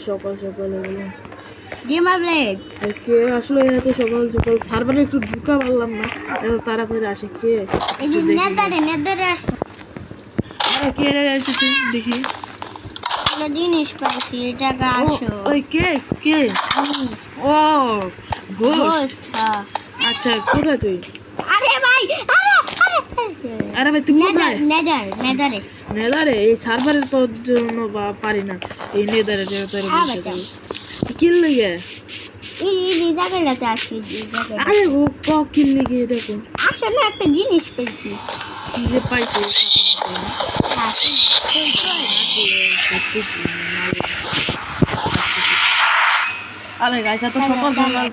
সকাল সকাল এগুলো গেমার ব্লেড কে আসলে এত সকাল সকাল সার্ভারে একটু ঢুকা পারলাম না, এত তাড়াতাড়ি আসে কে? এই যে নেদারে আসে আরে কে এসেছে দেখি। কোনো জিনিস পাইছি এই জায়গা আসো। ওই কে কে? আমি ও ঘোষ। হোস্ট। হ্যাঁ আচ্ছা কোথায় তুই? আরে ভাই আরে ভাই তুই কোথায়? নেদারে নেদারে? এই সার্ভারে তোর জন্য পারি না এই নেদারে তোর কিল লেগে। এই জায়গাটাতে আসি এই জায়গাটা। আরে ও কিল লেগে দেখো আসলে একটা জিনিস পেয়েছি। কি যে পাইছে। আরে গাইস এত সকাল সকাল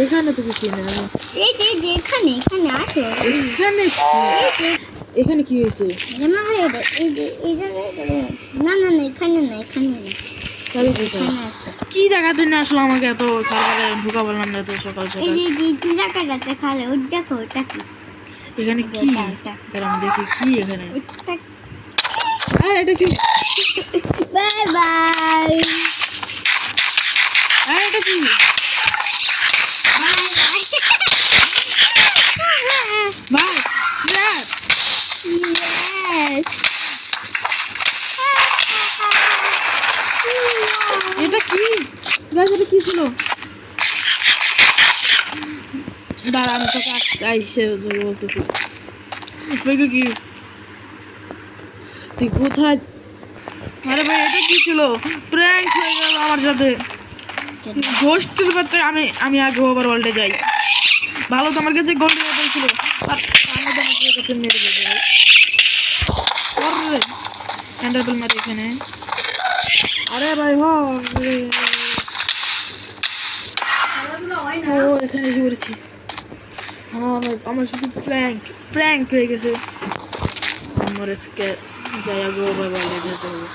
এখানে তো কিছু না। এখানে আসো। এখানে কি হয়েছে? না এখানে না কি জায়গাতে না আসলে আমাকে এত সার্ভারে ঢুকা বললাম না এত সকাল সকাল। এই জায়গাটাতে খালে ওই দেখো ওটা কি এখানে কি? দাঁড়ান দেখি কি এখানে। এটা কি? Bye bye. এটা কি? ভাই এটা কি গাছ? এটা কি ছিল? দাঁড়া আমি তোকে আইসে বলতেছি। কি তুই কোথায়? আরে ভাই এটা কি ছিল? প্র্যাঙ্ক হয়ে গেল আমার সাথে। ঘোষটির বাচ্চা আমি আগে ওভার ওয়ার্ল্ডে যাই। ভালো তো আমার কাছে গোল্ড মেডেল ছিল আর আমি তো আমাকে কাছে মেরে দেবো ভাই। হ্যান্ডারবেল মারি এখানে। আরে ভাই ও এখানে এসে পড়েছি। হ্যাঁ আমার শুধু প্র্যাঙ্ক হয়ে গেছে। আমার আজকে যাই আগে ওভার ওয়ার্ল্ডে যেতে হবে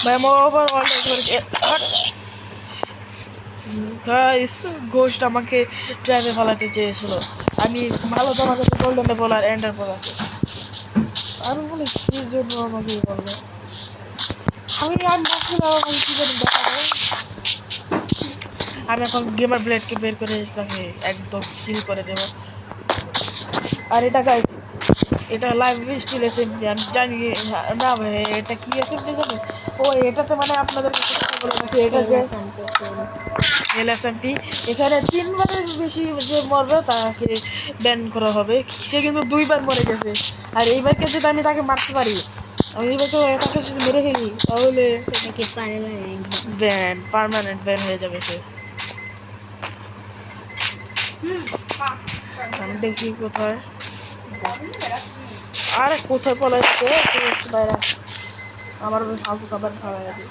ভাই। আমার ওভার ওয়ার্ল্ডে করেছি। গাইস গোস্ট আমাকে ট্র্যাপে ফেলাতে চেয়েছিল। আমি ভালো তো আমার কাছে গোল্ডেন বল আর এন্ডার বল আছে। আমি বলি কি জন্য আমাকে বললো? আমি ভাবছিলাম আমাকে কি করে দেখাবো। আমি এখন গেমার ব্লেডকে বের করে তাকে একদম কিল করে দেব। আর এটা গাইস এটা লাইভ স্টিল এসএমপি। আমি জানি না ভাই এটা কি এসএমপি জানেন? ও এটাতে মানে আপনাদের কাছে কথা বলে নাকি এটা যে এলএসএমপি এখানে 3 বারের বেশি যে মরবে তাকে ব্যান করা হবে। সে কিন্তু 2 বার মরে গেছে। আর এইবারকে যদি আমি তাকে মারতে পারি, আমি এইবারকে তাকে যদি মেরে ফেলি তাহলে এটাকে পার্মানেন্ট ব্যান হয়ে যাবে সে। আমি দেখি কোথায়। আরে কোথায় পলাইছে বাইরে আমার ফালতু সাবান খাওয়া গেছে।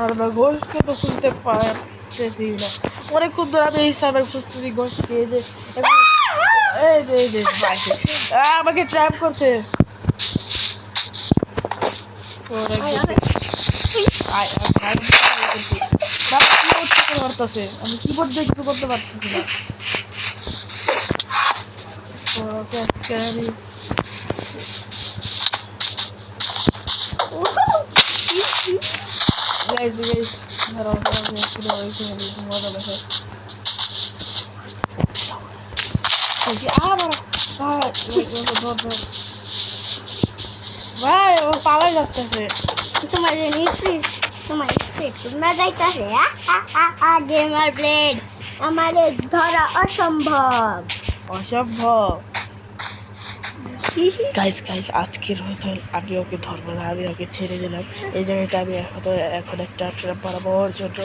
আর ঘোষকে তো খুঁজতে পারতেছি না। অনেকক্ষণ ধরে আমি এই সার্ভার খুঁজতেছি ঘোষকে। এই যে আমাকে ট্র্যাপ করছে। আমি কিবোর্ড দিয়ে কিছু করতে পারতেছি না। ভাই ও পালাই যাচ্ছে। তোমার যাইতাছে গেমার ব্লেড আমারে ধরা অসম্ভব। গাইস আজকের হয়তো আমি ওকে ধরবো না, আমি ওকে ছেড়ে দিলাম। এই জায়গাটা আমি এখন একটা ট্র্যাপ বানাবো ওর জন্য।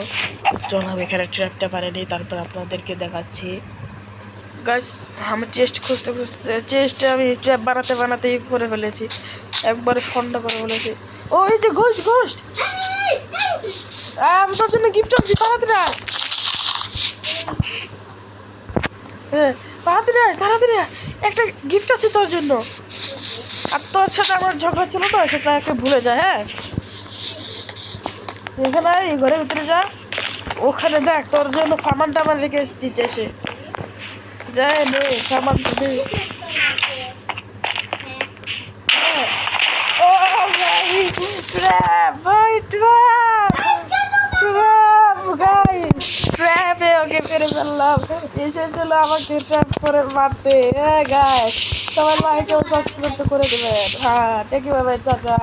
চললাম এখানে ট্র্যাপটা বানিয়ে তারপর আপনাদেরকে দেখাচ্ছি। গাইস আমি চেস্টে আমি ট্র্যাপ বানাতেই করে ফেলেছি। একবারে ফন্ডা করে ফেলেছি। ও এই যে ঘোষ আমি তোর জন্য গিফট আনছি। তাড়াতাড়ি একটা গিফট আছে তোর জন্য। আর তোর সাথে আমার ঝগড়া ছিল তো সেটাকে ভুলে যায়। হ্যাঁ এখানে এই ঘরের ভিতরে যা, ওখানে দেখ তোর জন্য সামান টামান রেখে এসেছি এসে, যায় নে সামান দে। ও ভাই ট্র্যাপ, ভাই ট্র্যাপ, ট্র্যাপ গাইস, ট্র্যাপে ওকে ফেলে ফেললাম। এসেছিল আমাকে ট্র্যাপ করে মারতে। হ্যাঁ গাইস, সবাই লাইক ও সাবস্ক্রাইব করে দেবেন। হ্যাঁ thank you, bye bye, tata.